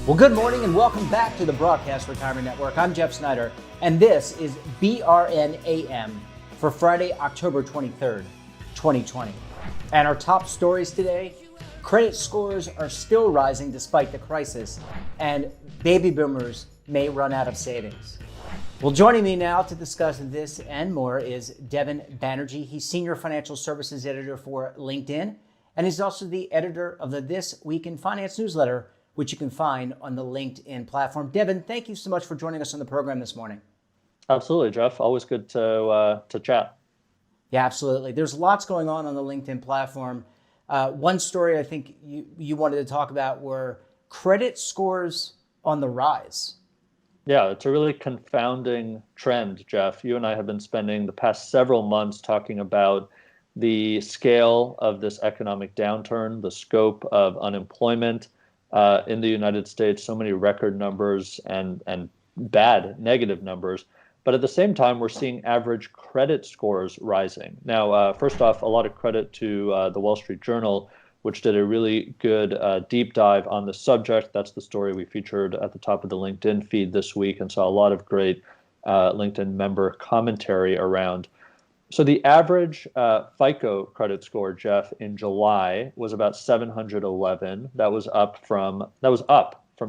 Well, good morning and welcome back to the Broadcast Retirement Network. I'm Jeff Snyder, and this is BRN AM for Friday, October 23rd, 2020. And our top stories today: credit scores are still rising despite the crisis, and baby boomers may run out of savings. Well, joining me now to discuss this and more is Devin Banerjee. He's Senior Financial Services Editor for LinkedIn, and he's also the editor of the This Week in Finance newsletter, which you can find on the LinkedIn platform. Devin, thank you so much for joining us on the program this morning. Absolutely, Jeff. Always good to chat. Yeah, absolutely. There's lots going on the LinkedIn platform. One story I think you wanted to talk about were credit scores on the rise. Yeah, it's a really confounding trend, Jeff. You and I have been spending the past several months talking about the scale of this economic downturn, the scope of unemployment in the United States, so many record numbers and bad negative numbers. But at the same time, we're seeing average credit scores rising. Now, first off, a lot of credit to the Wall Street Journal, which did a really good deep dive on the subject. That's the story we featured at the top of the LinkedIn feed this week, and saw a lot of great LinkedIn member commentary around. So the average FICO credit score, Jeff, in July was about 711. That was up from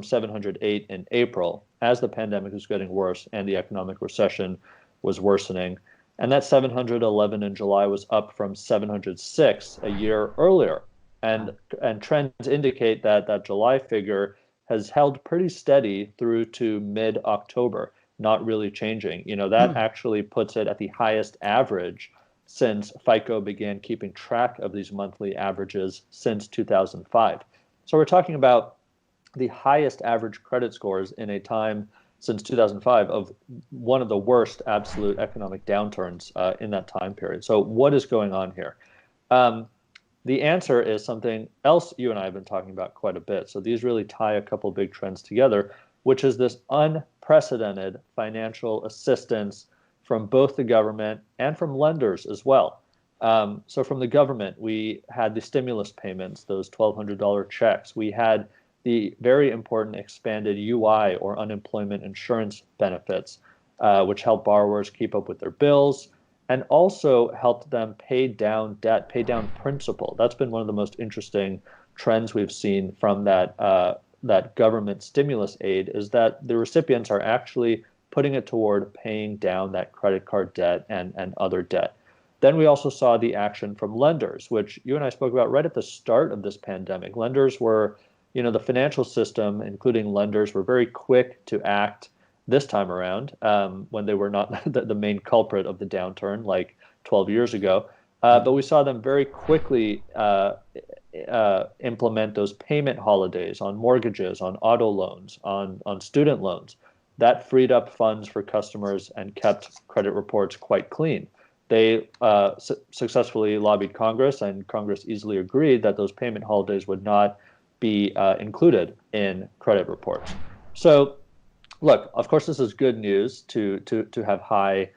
708 in April, as the pandemic was getting worse and the economic recession was worsening. And that 711 in July was up from 706 a year earlier. And trends indicate that that July figure has held pretty steady through to mid-October, not really changing. You know, that actually puts it at the highest average since FICO began keeping track of these monthly averages since 2005. So we're talking about the highest average credit scores in a time since 2005 of one of the worst absolute economic downturns in that time period. So what is going on here? The answer is something else you and I have been talking about quite a bit. So these really tie a couple big trends together, which is this unprecedented financial assistance from both the government and from lenders as well. So from the government, we had the stimulus payments, those $1,200 checks. We had the very important expanded UI, or unemployment insurance benefits, which help borrowers keep up with their bills and also helped them pay down debt, pay down principal. That's been one of the most interesting trends we've seen from that government stimulus aid, is that the recipients are actually putting it toward paying down that credit card debt and other debt. Then we also saw the action from lenders, which you and I spoke about right at the start of this pandemic. Lenders were, the financial system, including lenders, were very quick to act this time around when they were not the main culprit of the downturn like 12 years ago. But we saw them very quickly implement those payment holidays on mortgages, on auto loans, on student loans. That freed up funds for customers and kept credit reports quite clean. They successfully lobbied Congress, and Congress easily agreed that those payment holidays would not be included in credit reports. So, look, of course, this is good news to have high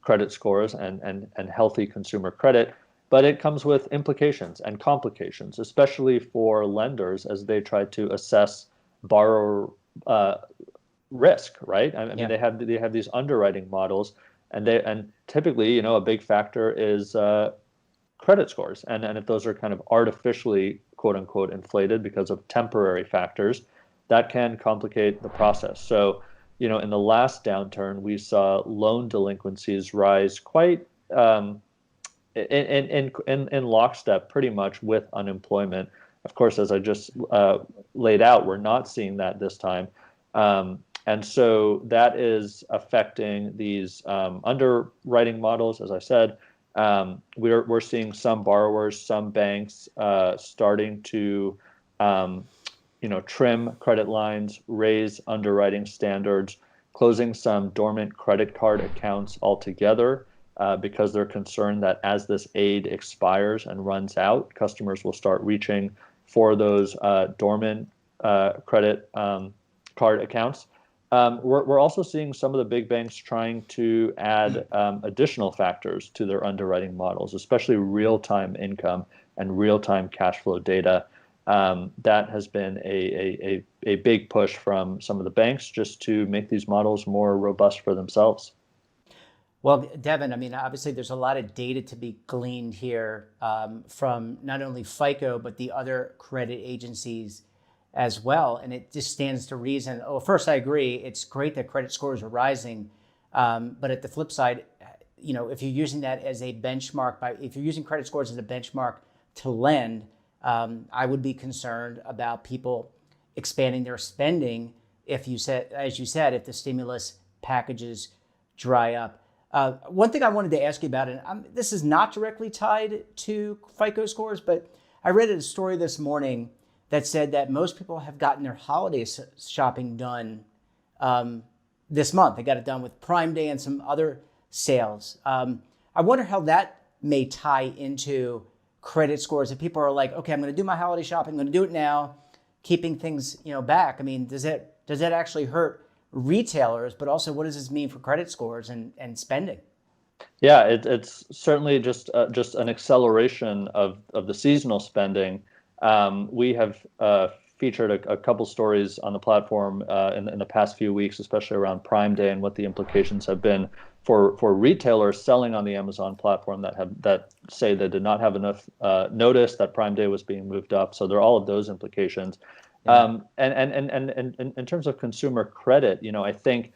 credit scores and healthy consumer credit, but it comes with implications and complications, especially for lenders as they try to assess borrower risk, right? I mean, they have these underwriting models, and typically, a big factor is credit scores, and if those are kind of artificially, quote unquote, inflated because of temporary factors, that can complicate the process. So, in the last downturn, we saw loan delinquencies rise quite in lockstep, pretty much, with unemployment. Of course, as I just laid out, we're not seeing that this time. And so that is affecting these underwriting models. As I said, we're seeing some borrowers, some banks starting to trim credit lines, raise underwriting standards, closing some dormant credit card accounts altogether because they're concerned that as this aid expires and runs out, customers will start reaching for those dormant credit card accounts. We're also seeing some of the big banks trying to add additional factors to their underwriting models, especially real-time income and real-time cash flow data. That has been a big push from some of the banks just to make these models more robust for themselves. Well, Devin, I mean, obviously there's a lot of data to be gleaned here from not only Fico, but the other credit agencies as well. And it just stands to reason. Oh, first, I agree. It's great that credit scores are rising. But at the flip side, if you're using that as a benchmark, if you're using credit scores as a benchmark to lend, I would be concerned about people expanding their spending if you said, as you said, if the stimulus packages dry up. One thing I wanted to ask you about, and this is not directly tied to FICO scores, but I read a story this morning that said that most people have gotten their holiday shopping done this month. They got it done with Prime Day and some other sales. I wonder how that may tie into credit scores. If people are like, okay, I'm going to do my holiday shopping, I'm going to do it now, keeping things back. I mean, does that actually hurt retailers, but also what does this mean for credit scores and spending? Yeah, it's certainly just an acceleration of the seasonal spending. We have featured a couple stories on the platform in the past few weeks, especially around Prime Day and what the implications have been for retailers selling on the Amazon platform that say they did not have enough notice that Prime Day was being moved up. So there are all of those implications. Yeah. And in terms of consumer credit, I think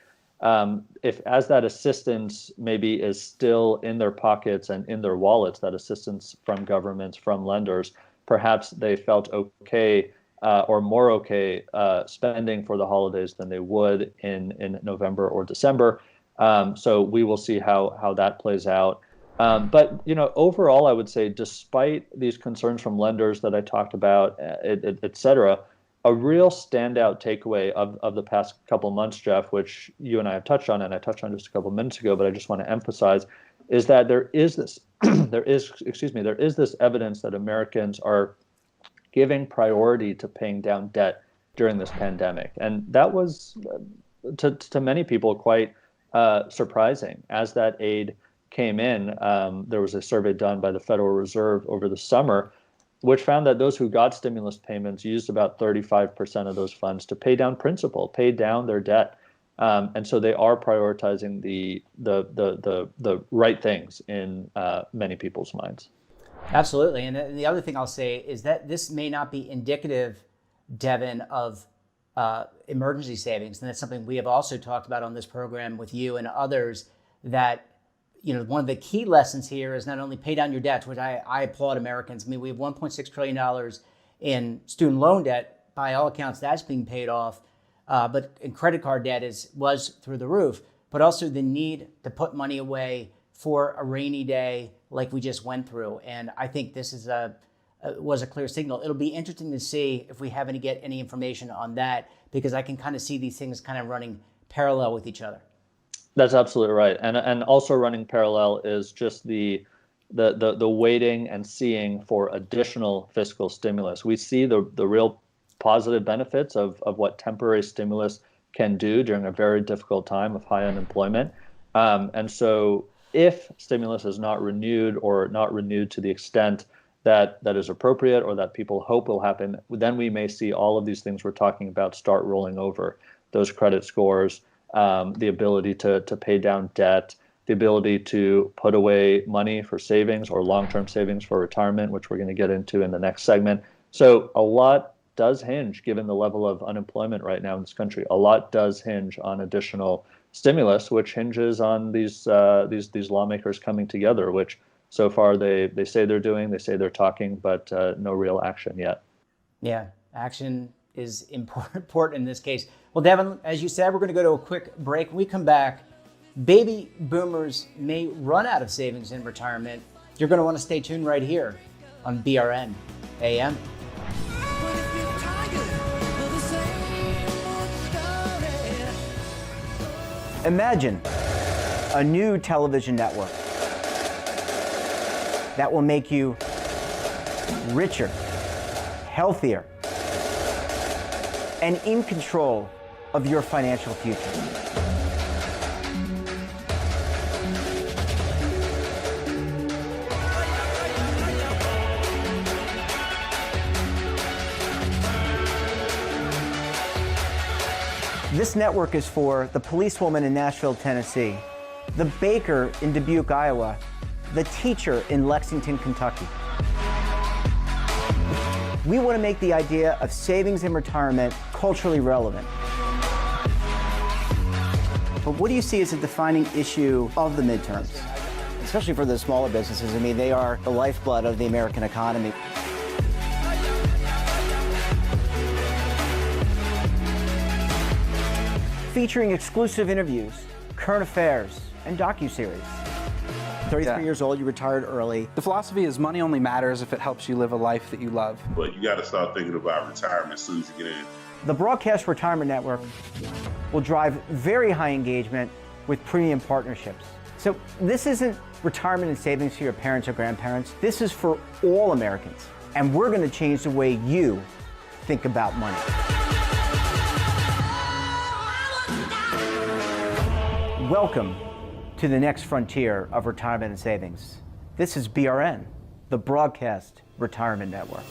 if as that assistance maybe is still in their pockets and in their wallets, that assistance from governments, from lenders, perhaps they felt okay or more okay spending for the holidays than they would in November or December. So we will see how that plays out. But overall, I would say, despite these concerns from lenders that I talked about, et cetera, a real standout takeaway of the past couple months, Jeff, which you and I have touched on, and I touched on just a couple minutes ago, but I just want to emphasize, is that there is this evidence that Americans are giving priority to paying down debt during this pandemic, and that was to many people quite surprising. As that aid came in, there was a survey done by the Federal Reserve over the summer, which found that those who got stimulus payments used about 35% of those funds to pay down principal, pay down their debt. And so they are prioritizing the right things in many people's minds. Absolutely. And the other thing I'll say is that this may not be indicative, Devin, of emergency savings. And that's something we have also talked about on this program with you and others, that one of the key lessons here is not only pay down your debts, which I applaud Americans. I mean, we have $1.6 trillion in student loan debt. By all accounts, that's being paid off. But in credit card debt was through the roof. But also the need to put money away for a rainy day like we just went through. And I think this was a clear signal. It'll be interesting to see if we have get any information on that, because I can kind of see these things kind of running parallel with each other. That's absolutely right, and also running parallel is just the waiting and seeing for additional fiscal stimulus. We see the real positive benefits of what temporary stimulus can do during a very difficult time of high unemployment, and so if stimulus is not renewed or not renewed to the extent that is appropriate or that people hope will happen, then we may see all of these things we're talking about start rolling over. Those credit scores, the ability to pay down debt, the ability to put away money for savings or long-term savings for retirement, which we're going to get into in the next segment. So a lot does hinge, given the level of unemployment right now in this country, a lot does hinge on additional stimulus, which hinges on these lawmakers coming together, which so far they say they're doing, they say they're talking, but no real action yet. Yeah, action is important in this case. Well, Devin, as you said, we're going to go to a quick break. When we come back, baby boomers may run out of savings in retirement. You're going to want to stay tuned right here on BRN AM. Imagine a new television network that will make you richer, healthier, and in control of your financial future. This network is for the policewoman in Nashville, Tennessee, the baker in Dubuque, Iowa, the teacher in Lexington, Kentucky. We want to make the idea of savings and retirement culturally relevant. But what do you see as a defining issue of the midterms? Especially for the smaller businesses. I mean, they are the lifeblood of the American economy. Featuring exclusive interviews, current affairs, and docuseries. 33 years old, you retired early. The philosophy is money only matters if it helps you live a life that you love. But you got to start thinking about retirement as soon as you get in. The Broadcast Retirement Network will drive very high engagement with premium partnerships. So this isn't retirement and savings for your parents or grandparents. This is for all Americans. And we're going to change the way you think about money. Welcome to the next frontier of retirement and savings. This is BRN, the Broadcast Retirement Network.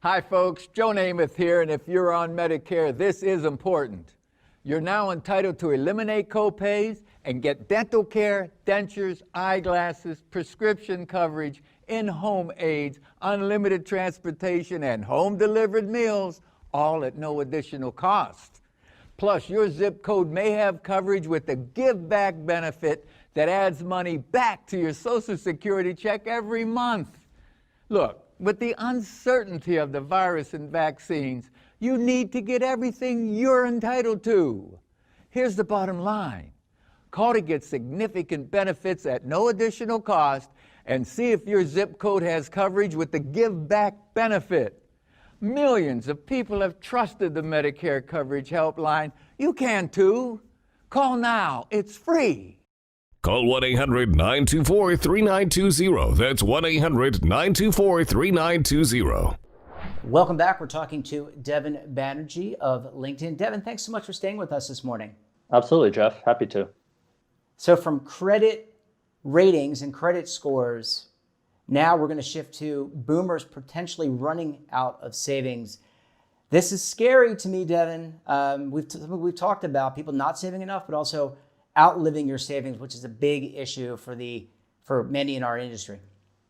Hi folks, Joe Namath here, and if you're on Medicare, this is important. You're now entitled to eliminate co-pays and get dental care, dentures, eyeglasses, prescription coverage, in-home aids, unlimited transportation, and home-delivered meals, all at no additional cost. Plus, your zip code may have coverage with the Give Back benefit that adds money back to your Social Security check every month. Look, with the uncertainty of the virus and vaccines, you need to get everything you're entitled to. Here's the bottom line. Call to get significant benefits at no additional cost and see if your zip code has coverage with the Give Back benefit. Millions of people have trusted the Medicare coverage helpline. You can too. Call now. It's free. Call 1-800-924-3920. That's 1-800-924-3920. Welcome back. We're talking to Devin Banerjee of LinkedIn. Devin, thanks so much for staying with us this morning. Absolutely, Jeff. Happy to. So from credit ratings and credit scores, now we're going to shift to boomers potentially running out of savings. This is scary to me, Devin. We've talked about people not saving enough, but also outliving your savings, which is a big issue for many in our industry.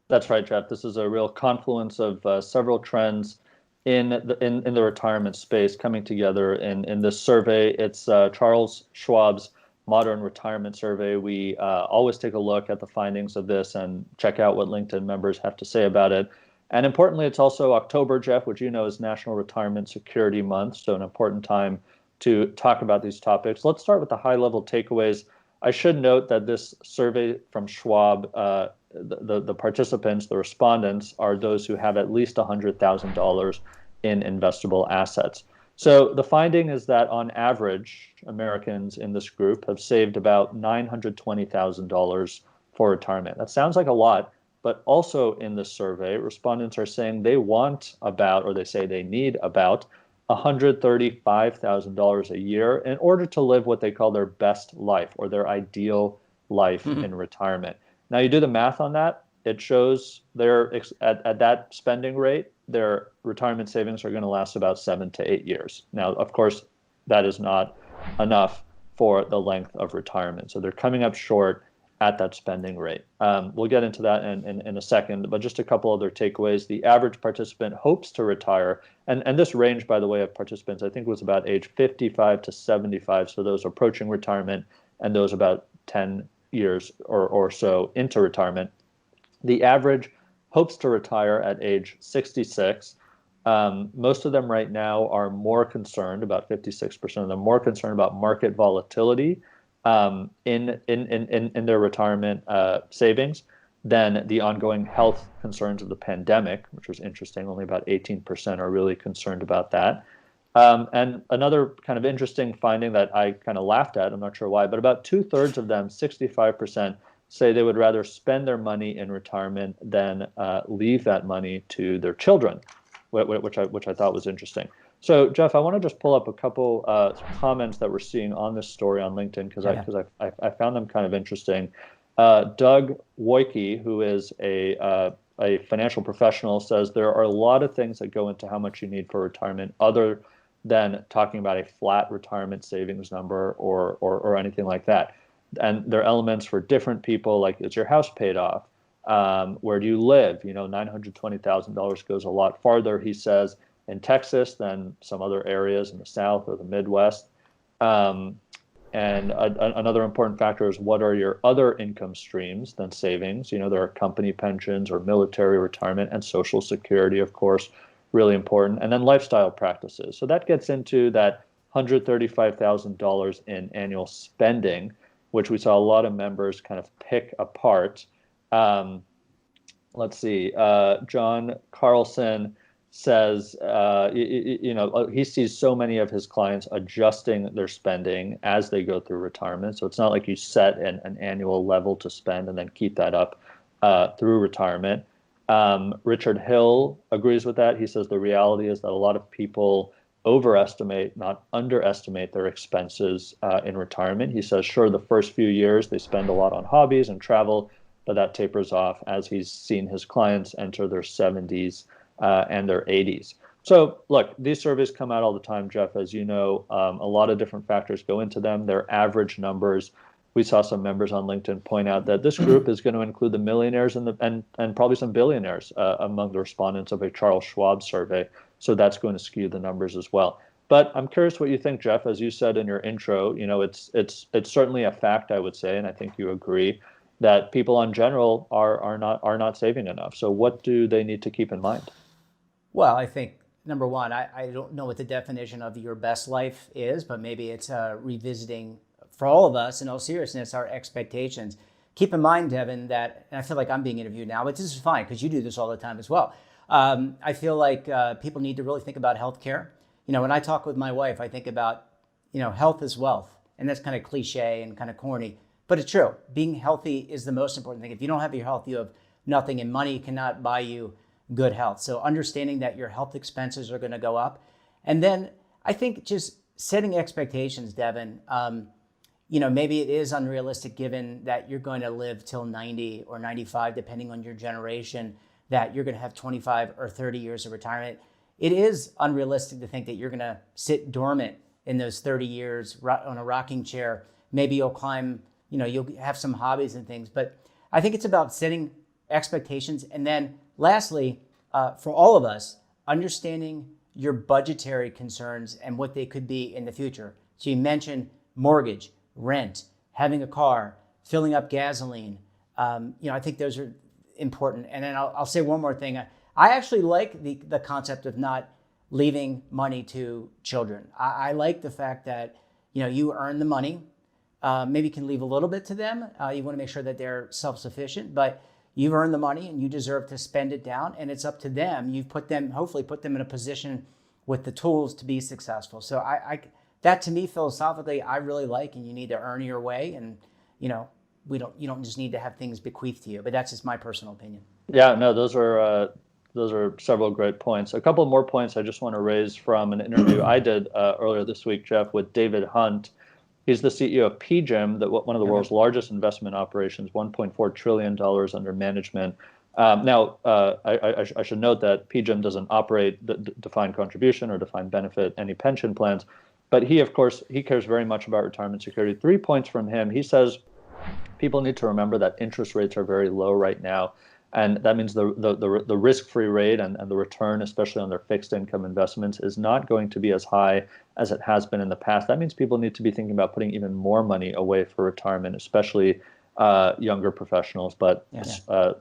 That's right, Jeff. This is a real confluence of several trends in the retirement space coming together in this survey. It's Charles Schwab's Modern Retirement Survey. We always take a look at the findings of this and check out what LinkedIn members have to say about it. And importantly, it's also October, Jeff, which you know is National Retirement Security Month, so an important time to talk about these topics. Let's start with the high-level takeaways. I should note that this survey from Schwab, the participants, the respondents, are those who have at least $100,000 in investable assets. So the finding is that on average, Americans in this group have saved about $920,000 for retirement. That sounds like a lot, but also in this survey, respondents are saying they want about, or they say they need about, $135,000 a year in order to live what they call their best life or their ideal life in retirement. Now, you do the math on that, it shows at that spending rate, their retirement savings are going to last about 7 to 8 years. Now, of course, that is not enough for the length of retirement. So they're coming up short at that spending rate. We'll get into that in a second, but just a couple other takeaways. The average participant hopes to retire, and this range, by the way, of participants, I think was about age 55 to 75, so those approaching retirement and those about 10 years or so into retirement. The average hopes to retire at age 66. Most of them right now are more concerned, about 56% of them, more concerned about market volatility in their retirement savings than the ongoing health concerns of the pandemic, which was interesting. Only about 18% are really concerned about that. And another kind of interesting finding that I kind of laughed at, I'm not sure why, but about 2/3 of them, 65%, say they would rather spend their money in retirement than leave that money to their children. which I thought was interesting. So, Jeff, I want to just pull up a couple comments that we're seeing on this story on LinkedIn because I found them kind of interesting. Doug Woike, who is a financial professional, says there are a lot of things that go into how much you need for retirement, other than talking about a flat retirement savings number or anything like that. And there are elements for different people, like is your house paid off? Where do you live? $920,000 goes a lot farther, he says, in Texas than some other areas in the South or the Midwest. And another important factor is what are your other income streams than savings? There are company pensions or military retirement and Social Security, of course, really important. And then lifestyle practices. So that gets into that $135,000 in annual spending, which we saw a lot of members kind of pick apart. Let's see. John Carlson says, he sees so many of his clients adjusting their spending as they go through retirement. So it's not like you set an annual level to spend and then keep that up through retirement. Richard Hill agrees with that. He says the reality is that a lot of people overestimate, not underestimate their expenses in retirement. He says, sure, the first few years they spend a lot on hobbies and travel, but that tapers off as he's seen his clients enter their 70s and their 80s. So look, these surveys come out all the time, Jeff, as you know. A lot of different factors go into them. They're average numbers. We saw some members on LinkedIn point out that this group is going to include the millionaires and probably some billionaires among the respondents of a Charles Schwab survey. So that's going to skew the numbers as well. But I'm curious what you think, Jeff. As you said in your intro, it's certainly a fact, I would say, and I think you agree, that people in general are not saving enough. So what do they need to keep in mind? Well, I think number one, I don't know what the definition of your best life is, but maybe it's revisiting for all of us, in all seriousness, our expectations. Keep in mind, Devin, that, and I feel like I'm being interviewed now, but this is fine because you do this all the time as well. I feel like people need to really think about healthcare. When I talk with my wife, I think about, health is wealth. And that's kind of cliche and kind of corny, but it's true. Being healthy is the most important thing. If you don't have your health, you have nothing, and money cannot buy you good health. So understanding that your health expenses are going to go up. And then I think just setting expectations, Devin, maybe it is unrealistic given that you're going to live till 90 or 95, depending on your generation, that you're going to have 25 or 30 years of retirement. It is unrealistic to think that you're going to sit dormant in those 30 years on a rocking chair. Maybe you'll climb, you'll have some hobbies and things. But I think it's about setting expectations. And then lastly, for all of us, understanding your budgetary concerns and what they could be in the future. So you mentioned mortgage, rent, having a car, filling up gasoline. I think those are important. And then I'll say one more thing. I actually like the concept of not leaving money to children. I like the fact that, you earn the money. Maybe you can leave a little bit to them. You want to make sure that they're self-sufficient, but you've earned the money and you deserve to spend it down, and it's up to them. You've hopefully put them in a position with the tools to be successful. So that to me, philosophically, I really like, and you need to earn your way. And, you don't just need to have things bequeathed to you, but that's just my personal opinion. Yeah, no, those are several great points. A couple more points I just want to raise from an interview I did earlier this week, Jeff, with David Hunt. He's the CEO of PGIM, one of the world's largest investment operations, $1.4 trillion under management. Now, I should note that PGIM doesn't operate the defined contribution or defined benefit, any pension plans. But he, of course, he cares very much about retirement security. 3 points from him. He says people need to remember that interest rates are very low right now. And that means the risk-free rate and the return, especially on their fixed income investments, is not going to be as high as it has been in the past. That means people need to be thinking about putting even more money away for retirement, especially younger professionals, but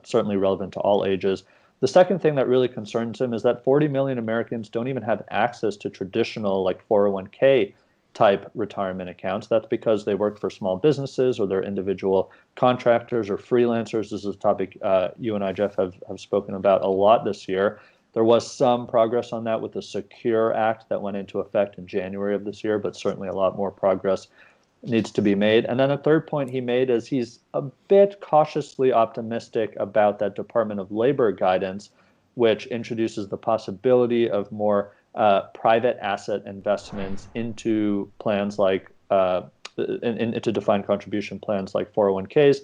certainly relevant to all ages. The second thing that really concerns him is that 40 million Americans don't even have access to traditional 401k type retirement accounts. That's because they work for small businesses or they're individual contractors or freelancers. This is a topic you and I, Jeff, have spoken about a lot this year. There was some progress on that with the Secure Act that went into effect in January of this year, but certainly a lot more progress needs to be made. And then a third point he made is he's a bit cautiously optimistic about that Department of Labor guidance which introduces the possibility of more private asset investments into plans like into defined contribution plans like 401ks.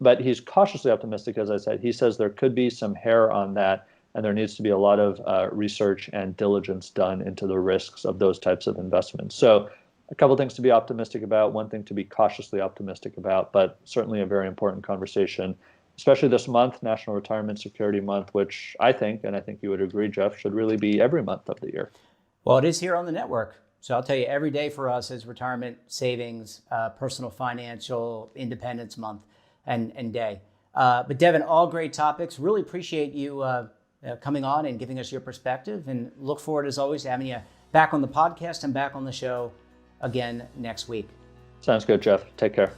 But he's cautiously optimistic, as I said. He says there could be some hair on that, and there needs to be a lot of research and diligence done into the risks of those types of investments. So a couple things to be optimistic about, one thing to be cautiously optimistic about, but certainly a very important conversation, especially this month, National Retirement Security Month, which I think, and I think you would agree, Jeff, should really be every month of the year. Well, it is here on the network. So I'll tell you, every day for us is retirement savings, personal financial independence month and day. But Devin, all great topics. Really appreciate you coming on and giving us your perspective, and look forward, as always, to having you back on the podcast and back on the show again next week. Sounds good, Jeff. Take care.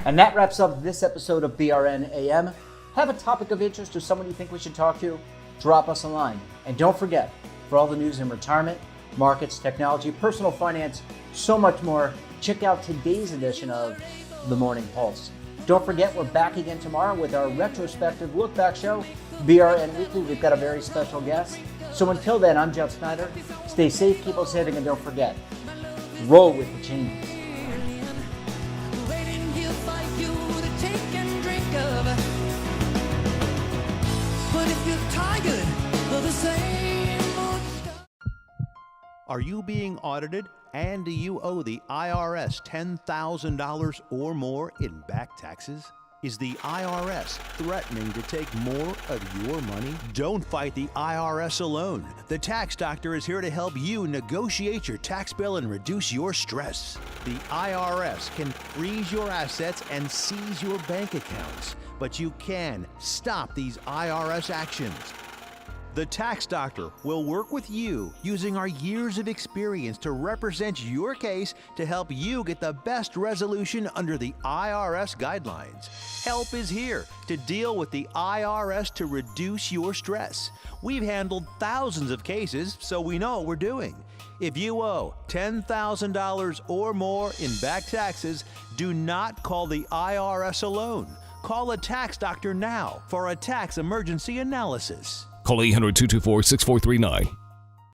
And that wraps up this episode of BRN AM. Have a topic of interest or someone you think we should talk to? Drop us a line. And don't forget, for all the news in retirement, markets, technology, personal finance, so much more, check out today's edition of The Morning Pulse. Don't forget, we're back again tomorrow with our retrospective look-back show, BRN Weekly. We've got a very special guest. So until then, I'm Jeff Snyder. Stay safe, keep on saving, and don't forget, roll with the changes. Are you being audited, and do you owe the IRS $10,000 or more in back taxes? Is the IRS threatening to take more of your money? Don't fight the IRS alone. The Tax Doctor is here to help you negotiate your tax bill and reduce your stress. The IRS can freeze your assets and seize your bank accounts, but you can stop these IRS actions. The Tax Doctor will work with you using our years of experience to represent your case to help you get the best resolution under the IRS guidelines. Help is here to deal with the IRS to reduce your stress. We've handled thousands of cases, so we know what we're doing. If you owe $10,000 or more in back taxes, do not call the IRS alone. Call a Tax Doctor now for a tax emergency analysis. Call 800-224-6439.